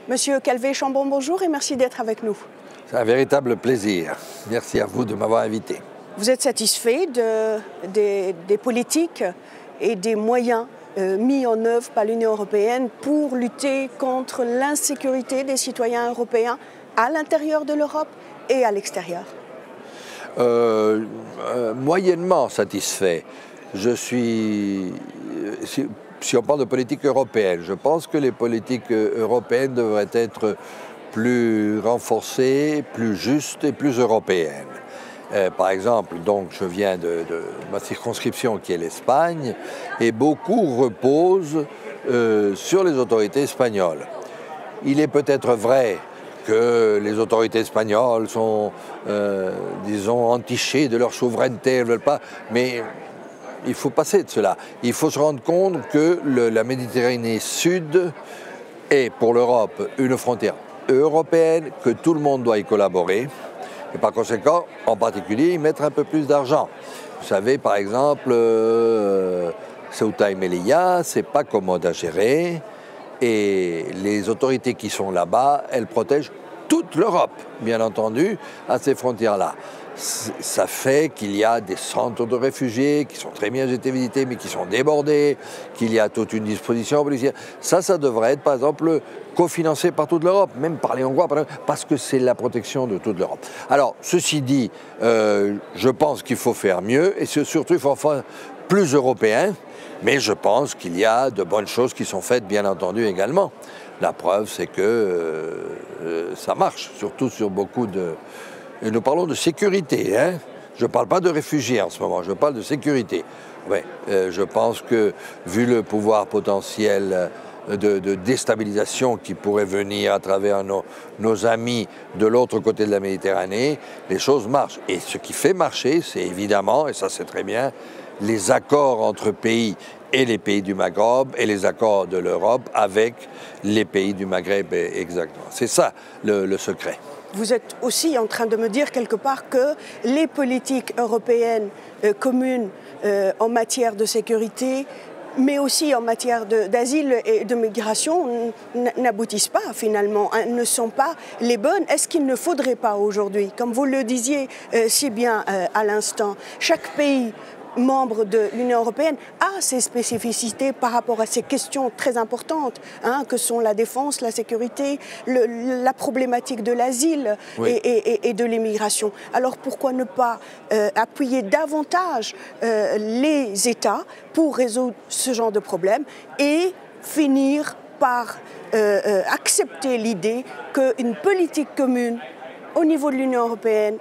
Monsieur Calvé-Chambon, bonjour et merci d'être avec nous. C'est un véritable plaisir. Merci à vous de m'avoir invité. Vous êtes satisfait des politiques et des moyens mis en œuvre par l'Union européenne pour lutter contre l'insécurité des citoyens européens à l'intérieur de l'Europe et à l'extérieur? Moyennement satisfait. Si on parle de politique européenne, je pense que les politiques européennes devraient être plus renforcées, plus justes et plus européennes. Par exemple, donc, je viens de ma circonscription qui est l'Espagne, et beaucoup reposent sur les autorités espagnoles. Il est peut-être vrai que les autorités espagnoles sont, disons, entichées de leur souveraineté, elles ne veulent pas, mais il faut passer de cela. Il faut se rendre compte que la Méditerranée Sud est pour l'Europe une frontière européenne, que tout le monde doit y collaborer, et par conséquent, en particulier, y mettre un peu plus d'argent. Vous savez, par exemple, Ceuta et Melilla, c'est pas commode à gérer, et les autorités qui sont là-bas, elles protègent toute l'Europe, bien entendu, à ces frontières-là. Ça fait qu'il y a des centres de réfugiés qui sont très bien été visités, mais qui sont débordés, qu'il y a toute une disposition policière. Ça devrait être, par exemple, cofinancé par toute l'Europe, même par les Hongrois, parce que c'est la protection de toute l'Europe. Alors, ceci dit, je pense qu'il faut faire mieux, et surtout, il faut faire plus européen, mais je pense qu'il y a de bonnes choses qui sont faites, bien entendu, également. La preuve, c'est que ça marche, surtout sur beaucoup de... Et nous parlons de sécurité, hein. Je ne parle pas de réfugiés en ce moment, je parle de sécurité. Ouais, je pense que, vu le pouvoir potentiel de déstabilisation qui pourrait venir à travers nos amis de l'autre côté de la Méditerranée, les choses marchent. Et ce qui fait marcher, c'est évidemment, et ça c'est très bien, les accords entre pays et les pays du Maghreb et les accords de l'Europe avec les pays du Maghreb exactement. C'est ça le secret. Vous êtes aussi en train de me dire quelque part que les politiques européennes communes en matière de sécurité, mais aussi en matière d'asile et de migration, n'aboutissent pas finalement, ne sont pas les bonnes. Est-ce qu'il ne faudrait pas aujourd'hui, comme vous le disiez si bien à l'instant, chaque pays membre de l'Union européenne a ses spécificités par rapport à ces questions très importantes, que sont la défense, la sécurité, la problématique de l'asile oui. et de l'immigration. Alors pourquoi ne pas appuyer davantage les États pour résoudre ce genre de problème et finir par accepter l'idée qu'une politique commune au niveau de l'Union européenne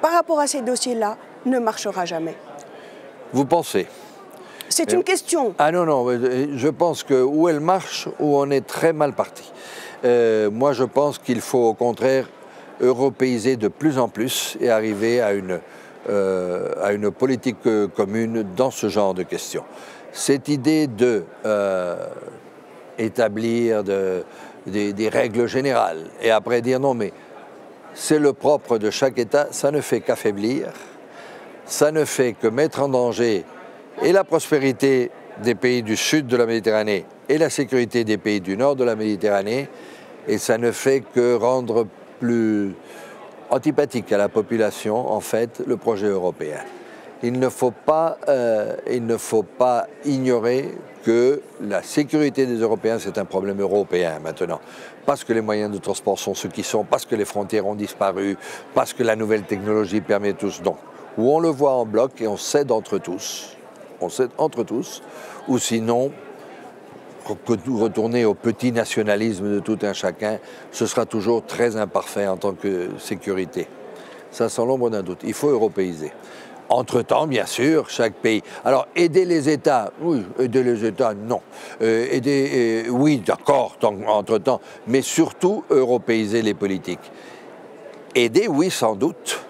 par rapport à ces dossiers-là ne marchera jamais? Vous pensez? C'est une question. Ah non, je pense que où elle marche, où on est très mal parti. Moi, je pense qu'il faut au contraire européiser de plus en plus et arriver à une politique commune dans ce genre de questions. Cette idée d'établir des règles générales et après dire non, mais c'est le propre de chaque État, ça ne fait qu'affaiblir. Ça ne fait que mettre en danger et la prospérité des pays du sud de la Méditerranée et la sécurité des pays du nord de la Méditerranée, et ça ne fait que rendre plus antipathique à la population, en fait, le projet européen. Il ne faut pas ignorer que la sécurité des Européens, c'est un problème européen maintenant. Parce que les moyens de transport sont ceux qui sont, parce que les frontières ont disparu, parce que la nouvelle technologie permet tous. Donc, où on le voit en bloc et on cède entre tous, ou sinon, retourner au petit nationalisme de tout un chacun, ce sera toujours très imparfait en tant que sécurité. Ça, sans l'ombre d'un doute. Il faut européiser. Entre-temps, bien sûr, chaque pays... Alors, aider les États, oui, aider les États, non. Oui, d'accord, entre-temps, mais surtout européiser les politiques. Aider, oui, sans doute,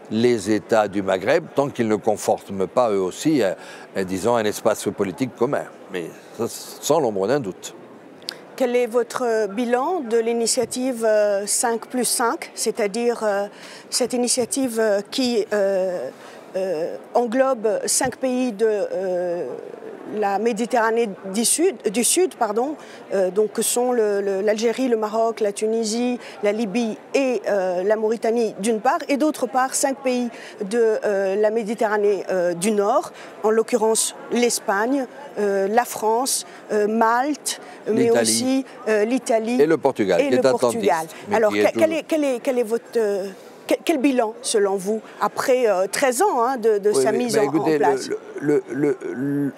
les États du Maghreb, tant qu'ils ne confortent pas eux aussi, disons, un espace politique commun. Mais ça, sans l'ombre d'un doute. Quel est votre bilan de l'initiative 5+5, c'est-à-dire cette initiative qui englobe 5 pays de la Méditerranée du Sud, donc que sont l'Algérie, le Maroc, la Tunisie, la Libye et la Mauritanie d'une part, et d'autre part 5 pays de la Méditerranée du Nord, en l'occurrence l'Espagne, la France, Malte, mais aussi l'Italie et le Portugal. Alors quel est votre... Quel bilan, selon vous, après 13 ans de sa mise en place?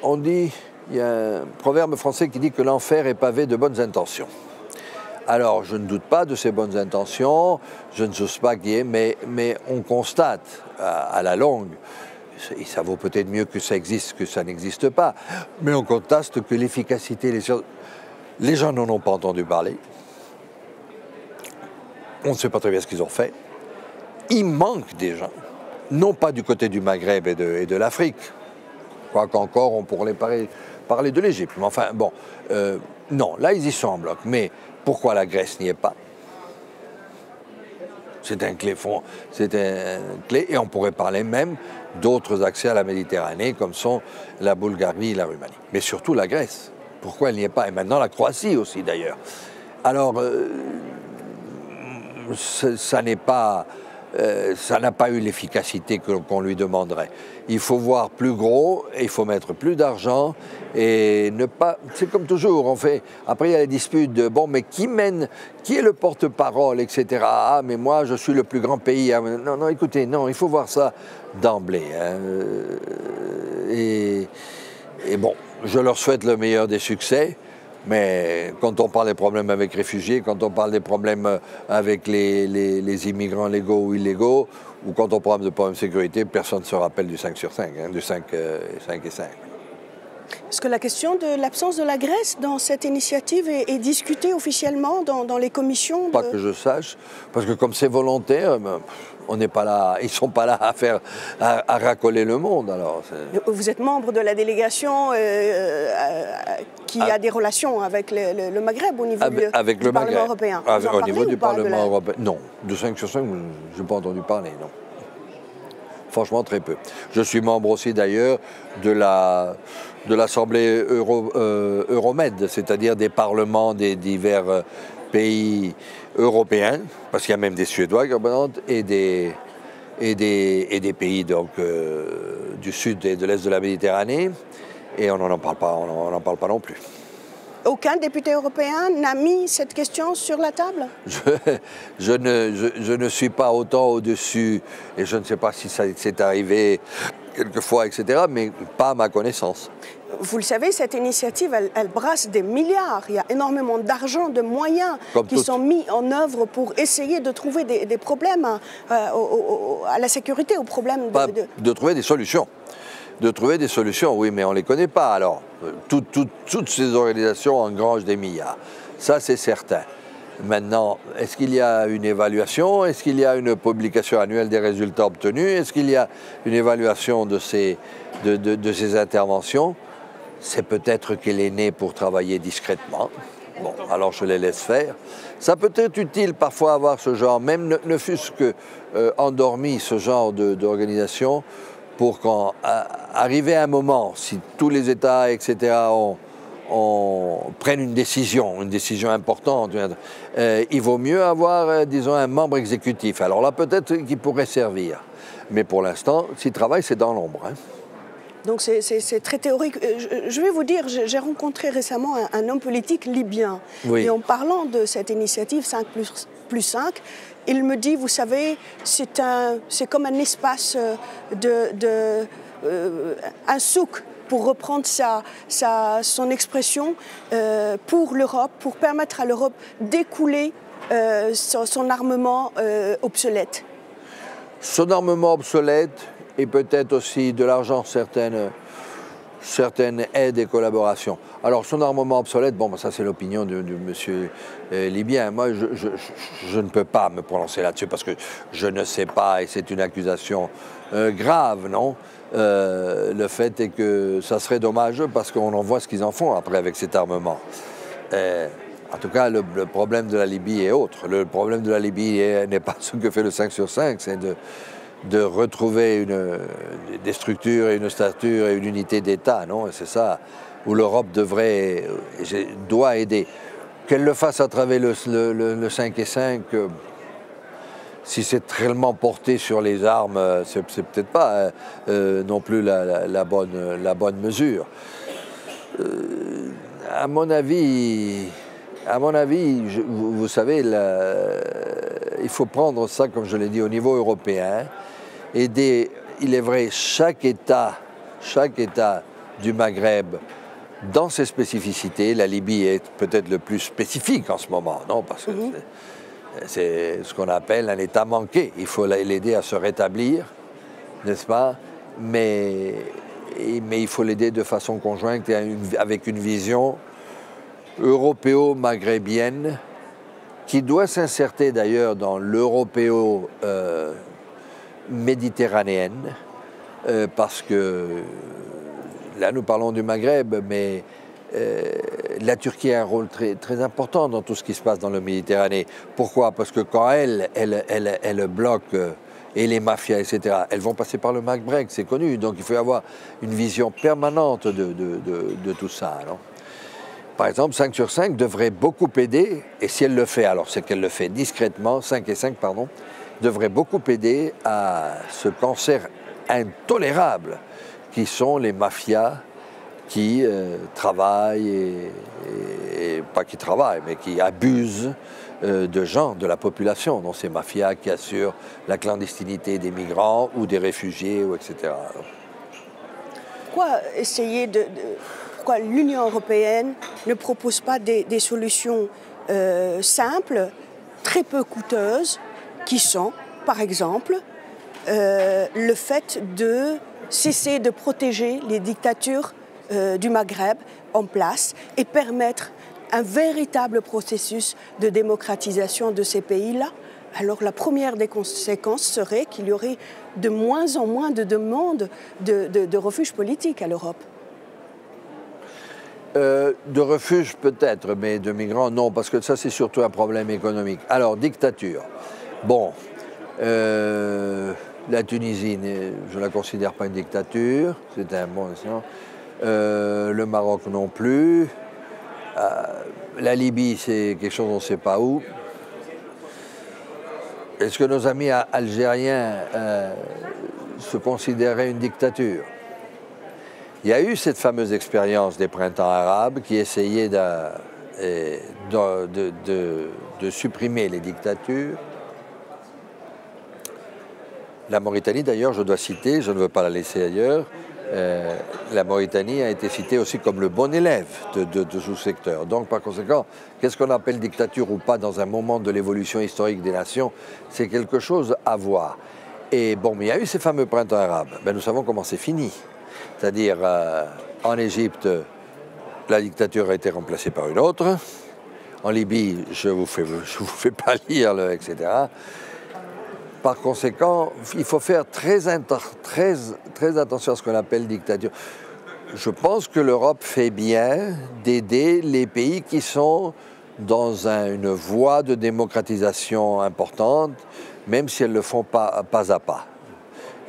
On dit, il y a un proverbe français qui dit que l'enfer est pavé de bonnes intentions. Alors, je ne doute pas de ces bonnes intentions, je ne sais pas qui est, mais on constate à la longue, et ça vaut peut-être mieux que ça existe que ça n'existe pas, mais on constate que l'efficacité, les gens n'en ont pas entendu parler, on ne sait pas très bien ce qu'ils ont fait. Il manque des gens, non pas du côté du Maghreb et de l'Afrique, quoiqu'encore on pourrait parler de l'Égypte. Mais enfin, bon, non, là ils y sont en bloc. Mais pourquoi la Grèce n'y est pas? C'est un clé, et on pourrait parler même d'autres accès à la Méditerranée, comme sont la Bulgarie et la Roumanie. Mais surtout la Grèce. Pourquoi elle n'y est pas? Et maintenant la Croatie aussi, d'ailleurs. Alors, ça n'a pas eu l'efficacité qu'on lui demanderait. Il faut voir plus gros, et il faut mettre plus d'argent, et ne pas... C'est comme toujours, on fait... Après, il y a les disputes de, bon, mais qui est le porte-parole, etc. Ah, mais moi, je suis le plus grand pays. Non, écoutez, non, il faut voir ça d'emblée. Hein. Et bon, je leur souhaite le meilleur des succès. Mais quand on parle des problèmes avec réfugiés, quand on parle des problèmes avec les immigrants légaux ou illégaux, ou quand on parle de problèmes de sécurité, personne ne se rappelle du 5 sur 5, hein, du 5 et 5. Est-ce que la question de l'absence de la Grèce dans cette initiative est discutée officiellement dans les commissions Pas que je sache, parce que comme c'est volontaire, on n'est pas là, ils ne sont pas là à racoler le monde. Alors, vous êtes membre de la délégation qui a des relations avec le Maghreb au niveau du Parlement européen. Au niveau du Parlement européen. Non, de 5 sur 5, je n'ai pas entendu parler, non. Franchement, très peu. Je suis membre aussi d'ailleurs de l'Assemblée Euromed, c'est-à-dire des parlements des divers pays européens, parce qu'il y a même des Suédois qui représentent, et des pays donc, du sud et de l'est de la Méditerranée, et on n'en parle pas non plus. Aucun député européen n'a mis cette question sur la table? Je ne suis pas autant au-dessus, et je ne sais pas si ça s'est arrivé quelquefois, etc., mais pas à ma connaissance. Vous le savez, cette initiative, elle brasse des milliards. Il y a énormément d'argent, de moyens qui sont mis en œuvre pour essayer de trouver des problèmes à la sécurité, aux problèmes de trouver des solutions. De trouver des solutions, oui, mais on ne les connaît pas. Alors, toutes ces organisations engrangent des milliards. Ça, c'est certain. Maintenant, est-ce qu'il y a une évaluation? Est-ce qu'il y a une publication annuelle des résultats obtenus? Est-ce qu'il y a une évaluation de ces interventions? C'est peut-être qu'elle est née pour travailler discrètement. Bon, alors je les laisse faire. Ça peut être utile parfois avoir ce genre, même ne fût-ce que endormi, ce genre d'organisation, pour qu'arrivé à un moment, si tous les États, etc., prennent une décision importante, il vaut mieux avoir, disons, un membre exécutif. Alors là, peut-être qu'il pourrait servir. Mais pour l'instant, s'il travaille, c'est dans l'ombre. Hein. Donc c'est très théorique. Je vais vous dire, j'ai rencontré récemment un homme politique libyen. Oui. Et en parlant de cette initiative 5+5, il me dit, vous savez, c'est comme un espace un souk, pour reprendre son expression, pour l'Europe, pour permettre à l'Europe d'écouler son armement obsolète. Son armement obsolète et peut-être aussi de l'argent, certaines aides et collaborations. Alors son armement obsolète, bon, ça c'est l'opinion de monsieur libyen. Moi, je ne peux pas me prononcer là-dessus parce que je ne sais pas et c'est une accusation grave, non? Le fait est que ça serait dommage parce qu'on en voit ce qu'ils en font après avec cet armement. En tout cas, le problème de la Libye est autre. Le problème de la Libye n'est pas ce que fait le 5 sur 5, de retrouver des structures et une stature et une unité d'État, non? Et c'est ça où l'Europe doit aider. Qu'elle le fasse à travers le 5 et 5, si c'est réellement porté sur les armes, c'est peut-être pas non plus la bonne mesure. À mon avis, vous savez, il faut prendre ça, comme je l'ai dit, au niveau européen, aider, il est vrai, chaque État du Maghreb dans ses spécificités. La Libye est peut-être le plus spécifique en ce moment, non? Parce que c'est ce qu'on appelle un État manqué. Il faut l'aider à se rétablir, n'est-ce pas? Mais il faut l'aider de façon conjointe et avec une vision européo-maghrébienne qui doit s'insérer d'ailleurs dans l'européo-méditerranéenne, parce que là nous parlons du Maghreb, mais la Turquie a un rôle très, très important dans tout ce qui se passe dans la Méditerranée. Pourquoi? Parce que quand elle bloque et les mafias, etc., elles vont passer par le Maghreb, c'est connu. Donc il faut avoir une vision permanente de tout ça. Non? Par exemple, 5 sur 5 devrait beaucoup aider, et si elle le fait, alors c'est qu'elle le fait discrètement, 5 et 5, pardon, devrait beaucoup aider à ce cancer intolérable qui sont les mafias qui travaillent, et pas qui travaillent, mais qui abusent de gens, de la population, dans ces mafias qui assurent la clandestinité des migrants ou des réfugiés, ou etc. Pourquoi pourquoi l'Union européenne ne propose pas des solutions simples, très peu coûteuses, qui sont, par exemple, le fait de cesser de protéger les dictatures du Maghreb en place et permettre un véritable processus de démocratisation de ces pays-là? Alors la première des conséquences serait qu'il y aurait de moins en moins de demandes de refuge politique à l'Europe. De refuge peut-être, mais de migrants non, parce que ça c'est surtout un problème économique. Alors, dictature. Bon, la Tunisie, je ne la considère pas une dictature, c'est un bon exemple. Le Maroc non plus. La Libye, c'est quelque chose on ne sait pas où. Est-ce que nos amis algériens se considéraient une dictature? Il y a eu cette fameuse expérience des printemps arabes qui essayait de supprimer les dictatures. La Mauritanie, d'ailleurs, je dois citer, je ne veux pas la laisser ailleurs, la Mauritanie a été citée aussi comme le bon élève de ce secteur. Donc, par conséquent, qu'est-ce qu'on appelle dictature ou pas dans un moment de l'évolution historique des nations? C'est quelque chose à voir. Et bon, mais il y a eu ces fameux printemps arabes. Ben, nous savons comment c'est fini. C'est-à-dire, en Égypte, la dictature a été remplacée par une autre. En Libye, je vous fais pas lire, etc. Par conséquent, il faut faire très attention à ce qu'on appelle dictature. Je pense que l'Europe fait bien d'aider les pays qui sont dans une voie de démocratisation importante, même si elles ne le font pas à pas.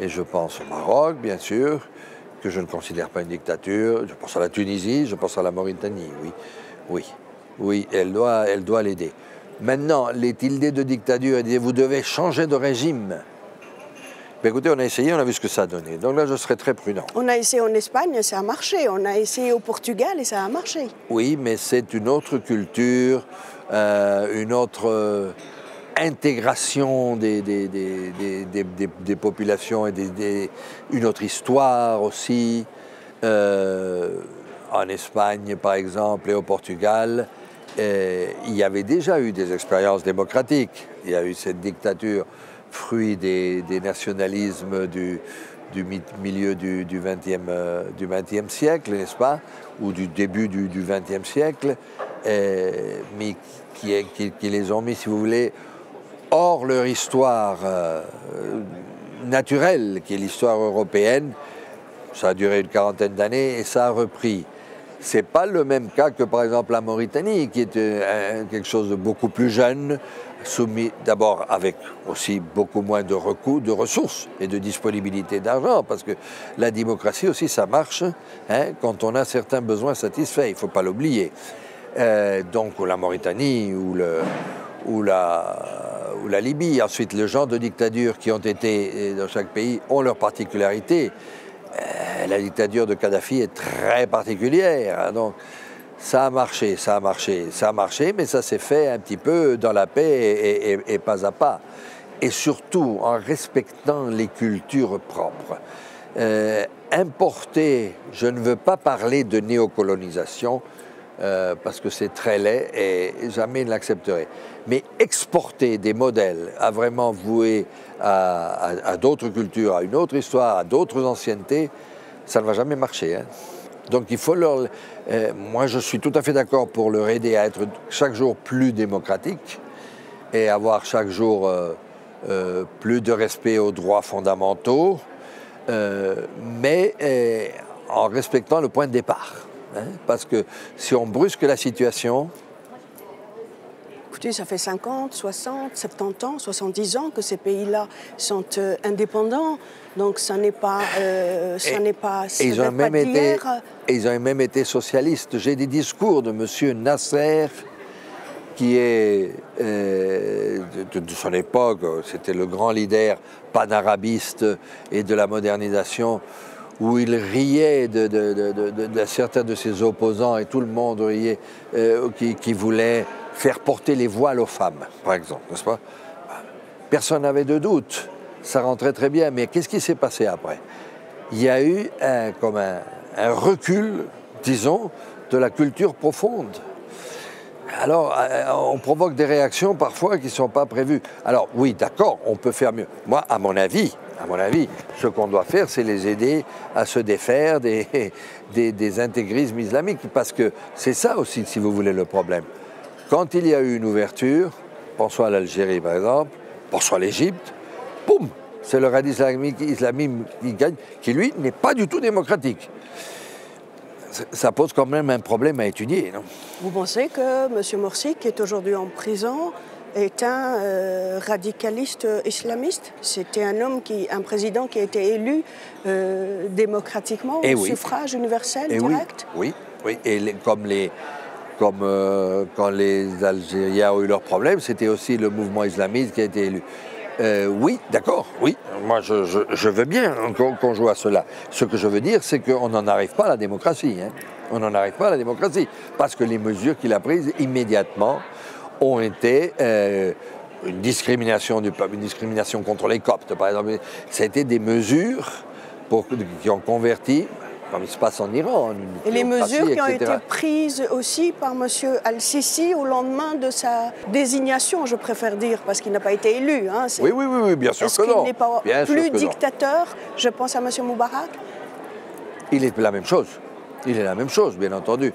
Et je pense au Maroc, bien sûr, que je ne considère pas une dictature. Je pense à la Tunisie, je pense à la Mauritanie, oui, elle doit l'aider. Maintenant, les tildés de dictature, elle dit vous devez changer de régime. Mais écoutez, on a essayé, on a vu ce que ça a donné. Donc là, je serais très prudent. On a essayé en Espagne et ça a marché. On a essayé au Portugal et ça a marché. Oui, mais c'est une autre culture, une autre intégration des populations et une autre histoire aussi. En Espagne, par exemple, et au Portugal, il y avait déjà eu des expériences démocratiques. Il y a eu cette dictature, fruit des nationalismes du milieu du XXe siècle, n'est-ce pas, ou du début du XXe siècle, mais qui les ont mis, si vous voulez, hors leur histoire naturelle, qui est l'histoire européenne. Ça a duré une quarantaine d'années et ça a repris. Ce n'est pas le même cas que par exemple la Mauritanie, qui est quelque chose de beaucoup plus jeune, soumis d'abord avec aussi beaucoup moins de recours, de ressources et de disponibilité d'argent, parce que la démocratie aussi, ça marche quand on a certains besoins satisfaits, il ne faut pas l'oublier. Donc la Mauritanie ou la Libye, ensuite le genre de dictatures qui ont été dans chaque pays ont leurs particularités. La dictature de Kadhafi est très particulière, donc ça a marché, mais ça s'est fait un petit peu dans la paix et pas à pas. Et surtout en respectant les cultures propres. Importer, je ne veux pas parler de néocolonisation, parce que c'est très laid et jamais ne l'accepterai. Mais exporter des modèles à vraiment vouer à d'autres cultures, à une autre histoire, à d'autres anciennetés, ça ne va jamais marcher. Donc il faut leur... moi je suis tout à fait d'accord pour leur aider à être chaque jour plus démocratique et avoir chaque jour plus de respect aux droits fondamentaux, mais en respectant le point de départ. Parce que si on brusque la situation... Écoutez, ça fait 50, 60, 70 ans, 70 ans que ces pays-là sont indépendants. Donc ça n'est pas... ils ont même été socialistes. J'ai des discours de M. Nasser, qui est de son époque, c'était le grand leader panarabiste et de la modernisation, où il riait de certains de ses opposants et tout le monde riait, qui voulaient faire porter les voiles aux femmes, par exemple, n'est-ce pas? Personne n'avait de doute, ça rentrait très bien, mais qu'est-ce qui s'est passé après? Il y a eu un recul, disons, de la culture profonde. Alors, on provoque des réactions parfois qui ne sont pas prévues. Alors, oui, d'accord, on peut faire mieux. Moi, à mon avis, ce qu'on doit faire, c'est les aider à se défaire des intégrismes islamiques, parce que c'est ça aussi, si vous voulez, le problème. Quand il y a eu une ouverture, pensons à l'Algérie par exemple, pensons à l'Égypte, boum, c'est le radicalisme islamique qui gagne, qui lui n'est pas du tout démocratique. Ça pose quand même un problème à étudier, non? Vous pensez que M. Morsi, qui est aujourd'hui en prison, est un radicaliste islamiste? C'était un président qui a été élu démocratiquement, au suffrage universel direct? Oui. Et comme quand les Algériens ont eu leurs problèmes, c'était aussi le mouvement islamiste qui a été élu. Oui, d'accord, oui. Moi, je veux bien qu'on joue à cela. Ce que je veux dire, c'est qu'on n'en arrive pas à la démocratie. On n'en arrive pas à la démocratie. Parce que les mesures qu'il a prises immédiatement ont été une discrimination du peuple, une discrimination contre les Coptes, par exemple. Ça a été des mesures qui ont converti, comme il se passe en Iran. Et les mesures qui ont été prises aussi par M. Al-Sisi au lendemain de sa désignation, je préfère dire, parce qu'il n'a pas été élu. Oui, bien sûr que non. Est-ce qu'il n'est pas plus dictateur? Je pense à M. Moubarak. Il est la même chose. Il est la même chose, bien entendu.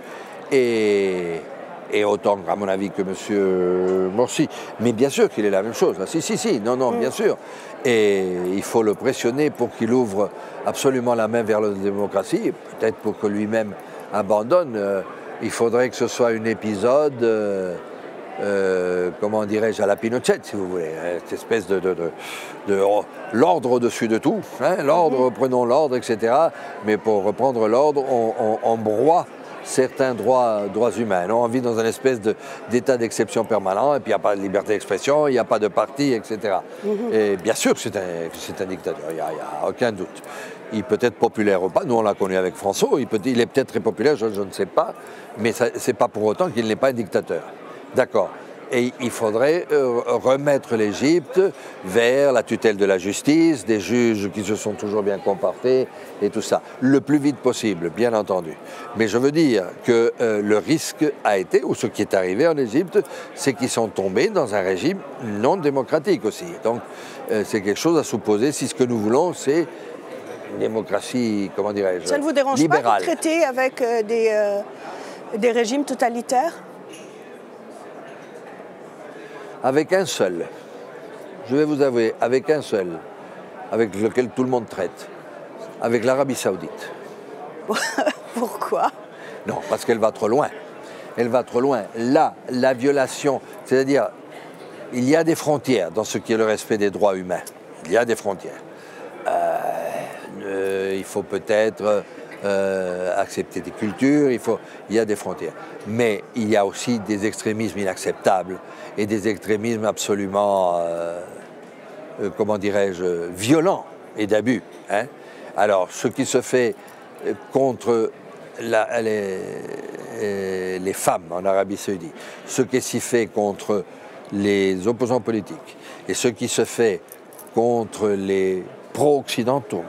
Et autant, à mon avis, que M. Morsi. Mais bien sûr qu'il est la même chose. Si, non, bien sûr. Et il faut le pressionner pour qu'il ouvre absolument la main vers la démocratie, et peut-être pour que lui-même abandonne. Il faudrait que ce soit un épisode, comment dirais-je, à la Pinochet, si vous voulez. Cette espèce de l'ordre au-dessus de tout. L'ordre, prenons l'ordre, etc. Mais pour reprendre l'ordre, on broie certains droits humains. On vit dans une espèce d'état d'exception permanent, et puis il n'y a pas de liberté d'expression, il n'y a pas de parti, etc. Et bien sûr que c'est un dictateur, il n'y a aucun doute. Il peut être populaire ou pas, nous on l'a connu avec François, il est peut-être très populaire, je ne sais pas, mais ce n'est pas pour autant qu'il n'est pas un dictateur. D'accord. Et il faudrait remettre l'Égypte vers la tutelle de la justice, des juges qui se sont toujours bien comportés et tout ça. Le plus vite possible, bien entendu. Mais je veux dire que le risque a été, ou ce qui est arrivé en Égypte, c'est qu'ils sont tombés dans un régime non démocratique aussi. Donc c'est quelque chose à supposer si ce que nous voulons, c'est une démocratie, comment dirais-je, ça ne vous dérange libérale. Pas de traiter avec des régimes totalitaires? Avec un seul, je vais vous avouer, avec un seul, avec lequel tout le monde traite, avec l'Arabie Saoudite. Pourquoi? Non, parce qu'elle va trop loin. Elle va trop loin. Là, la violation, c'est-à-dire, il y a des frontières dans ce qui est le respect des droits humains. Il y a des frontières. Il faut peut-être accepter des cultures, il y a des frontières. Mais il y a aussi des extrémismes inacceptables et des extrémismes absolument, comment dirais-je, violents et d'abus. Hein. Alors, ce qui se fait contre les femmes en Arabie Saoudite, ce qui s'y fait contre les opposants politiques et ce qui se fait contre les pro-occidentaux,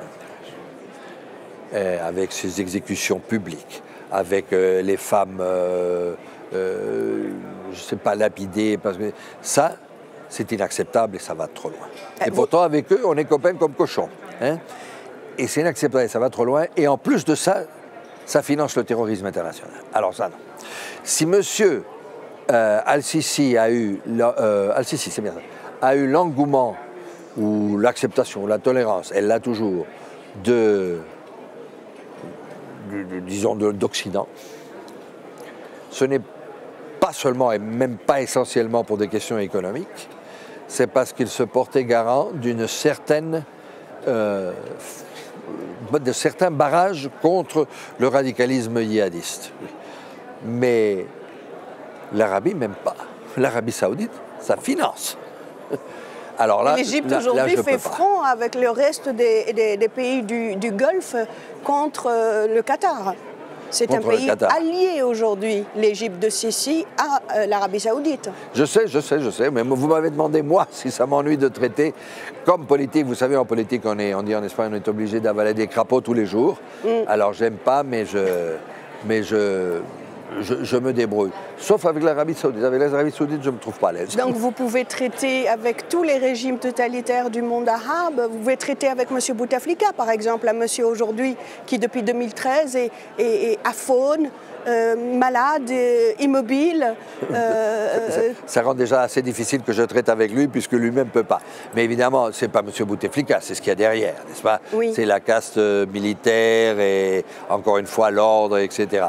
avec ces exécutions publiques, avec les femmes, je ne sais pas, lapidées, parce que ça, c'est inacceptable et ça va trop loin. Et pourtant, avec eux, on est copains comme cochons. Hein. Et c'est inacceptable et ça va trop loin. Et en plus de ça, ça finance le terrorisme international. Alors ça, non. Si M. Al-Sisi a eu, Al-Sisi, c'est bien ça, a eu l'engouement ou l'acceptation, la tolérance, elle l'a toujours, disons, d'Occident, ce n'est pas seulement et même pas essentiellement pour des questions économiques, c'est parce qu'il se portait garant d'une certaine de certains barrages contre le radicalisme djihadiste. Mais l'Arabie, même pas. L'Arabie Saoudite, ça finance. Alors là, l'Égypte aujourd'hui fait front avec le reste des pays du Golfe contre le Qatar. C'est un pays allié aujourd'hui, l'Égypte de Sisi, à l'Arabie Saoudite. Je sais, mais vous m'avez demandé, moi, si ça m'ennuie de traiter comme politique. Vous savez, en politique, on dit en Espagne, on est obligé d'avaler des crapauds tous les jours. Alors, j'aime pas, mais je me débrouille. Sauf avec l'Arabie Saoudite. Avec l'Arabie Saoudite, je ne me trouve pas à l'aise. Donc vous pouvez traiter avec tous les régimes totalitaires du monde arabe. Vous pouvez traiter avec M. Bouteflika, par exemple, un monsieur aujourd'hui qui, depuis 2013, est aphone, malade, immobile. Ça rend déjà assez difficile que je traite avec lui, puisque lui-même ne peut pas. Mais évidemment, ce n'est pas M. Bouteflika, c'est ce qu'il y a derrière, n'est-ce pas? Oui. C'est la caste militaire et, encore une fois, l'ordre, etc.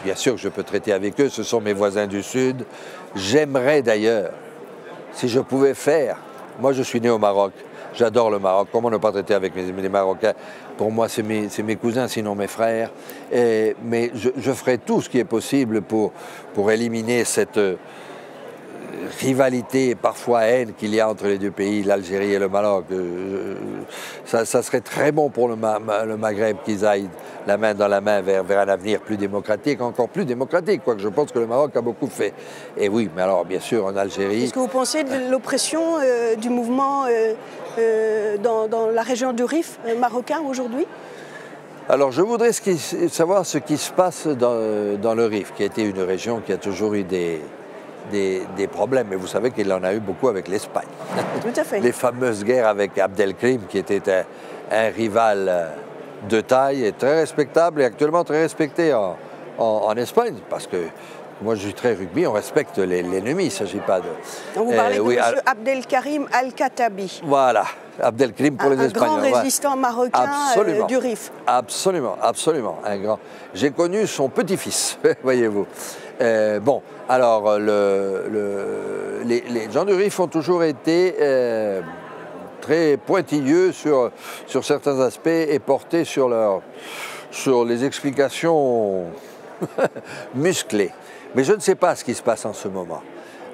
Bien sûr que je peux traiter avec eux, ce sont mes voisins du Sud. J'aimerais d'ailleurs, si je pouvais faire, moi je suis né au Maroc, j'adore le Maroc, comment ne pas traiter avec les Marocains? Pour moi c'est mes cousins, sinon mes frères. Mais je ferai tout ce qui est possible pour éliminer cette rivalité, parfois haine qu'il y a entre les deux pays, l'Algérie et le Maroc. Ça serait très bon pour le Maghreb qu'ils aillent la main dans la main vers un avenir plus démocratique, encore plus démocratique, quoique je pense que le Maroc a beaucoup fait. Et oui, mais alors bien sûr en Algérie... Est-ce que vous pensez de l'oppression du mouvement dans la région du Rif marocain aujourd'hui? Alors je voudrais savoir ce qui se passe dans le Rif, qui a été une région qui a toujours eu des problèmes, mais vous savez qu'il en a eu beaucoup avec l'Espagne. Tout à fait. Les fameuses guerres avec Abdelkrim, qui était un rival de taille et très respectable et actuellement très respecté en Espagne, parce que moi je suis très rugby, on respecte l'ennemi, il ne s'agit pas de... Donc vous parlez de M. Abdelkarim Al-Khattabi. Voilà, Abdelkrim pour les Espagnols. Un grand résistant marocain du Rif. Absolument, un grand. J'ai connu son petit-fils, voyez-vous. Bon, alors les gens du Rif ont toujours été très pointilleux sur certains aspects et portés sur les explications musclées. Mais je ne sais pas ce qui se passe en ce moment.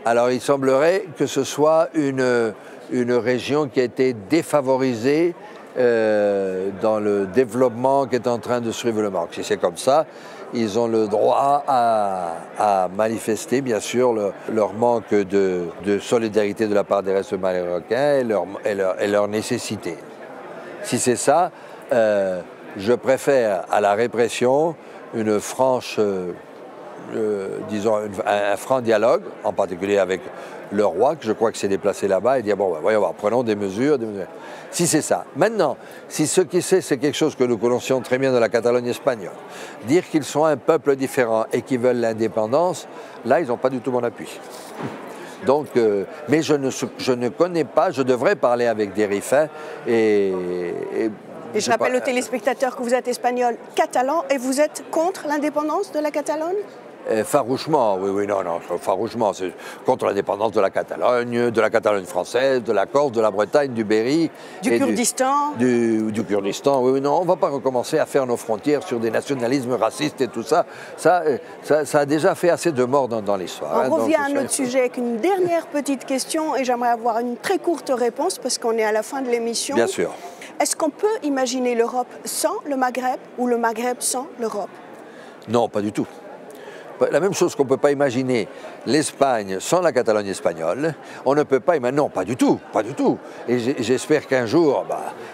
Alors il semblerait que ce soit une région qui a été défavorisée dans le développement qui est en train de suivre le Maroc. Si c'est comme ça, ils ont le droit à manifester, bien sûr, leur manque de solidarité de la part des restes marocains et leur nécessité. Si c'est ça, je préfère à la répression une franche, disons, un franc dialogue, en particulier avec le roi, que je crois que s'est déplacé là-bas, et dire, bon, ben, voyons voir, prenons des mesures. Si c'est ça. Maintenant, si ce qui c'est quelque chose que nous connaissions très bien de la Catalogne espagnole, dire qu'ils sont un peuple différent et qu'ils veulent l'indépendance, là, ils n'ont pas du tout mon appui. Donc, mais je ne connais pas, je devrais parler avec des Rifins et Et je rappelle aux téléspectateurs que vous êtes espagnol catalan et vous êtes contre l'indépendance de la Catalogne? Farouchement, oui, non, farouchement. C'est contre l'indépendance de la Catalogne française, de la Corse, de la Bretagne, du Berry. Du Kurdistan. Du Kurdistan, oui, non, on ne va pas recommencer à faire nos frontières sur des nationalismes racistes et tout ça. Ça a déjà fait assez de morts dans l'histoire. On revient à notre sujet avec une dernière petite question et j'aimerais avoir une très courte réponse parce qu'on est à la fin de l'émission. Bien sûr. Est-ce qu'on peut imaginer l'Europe sans le Maghreb ou le Maghreb sans l'Europe? Non, pas du tout. La même chose qu'on ne peut pas imaginer l'Espagne sans la Catalogne espagnole, on ne peut pas imaginer, non, pas du tout. Et j'espère qu'un jour,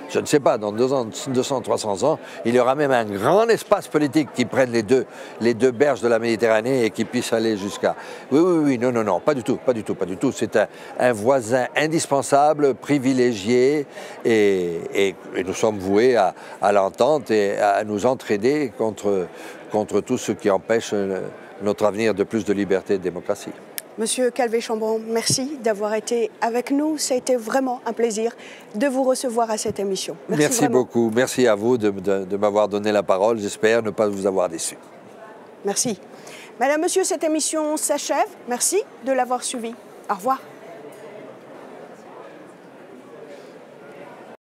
je ne sais pas, dans 200, 300 ans, il y aura même un grand espace politique qui prenne les deux berges de la Méditerranée et qui puisse aller jusqu'à... Oui, non, pas du tout. C'est un voisin indispensable, privilégié, et nous sommes voués à l'entente et à nous entraider contre tout ce qui empêche notre avenir de plus de liberté et de démocratie. Monsieur Calvé-Chambon, merci d'avoir été avec nous. Ça a été vraiment un plaisir de vous recevoir à cette émission. Merci beaucoup. Merci à vous de m'avoir donné la parole. J'espère ne pas vous avoir déçu. Merci. Madame, Monsieur, cette émission s'achève. Merci de l'avoir suivie. Au revoir.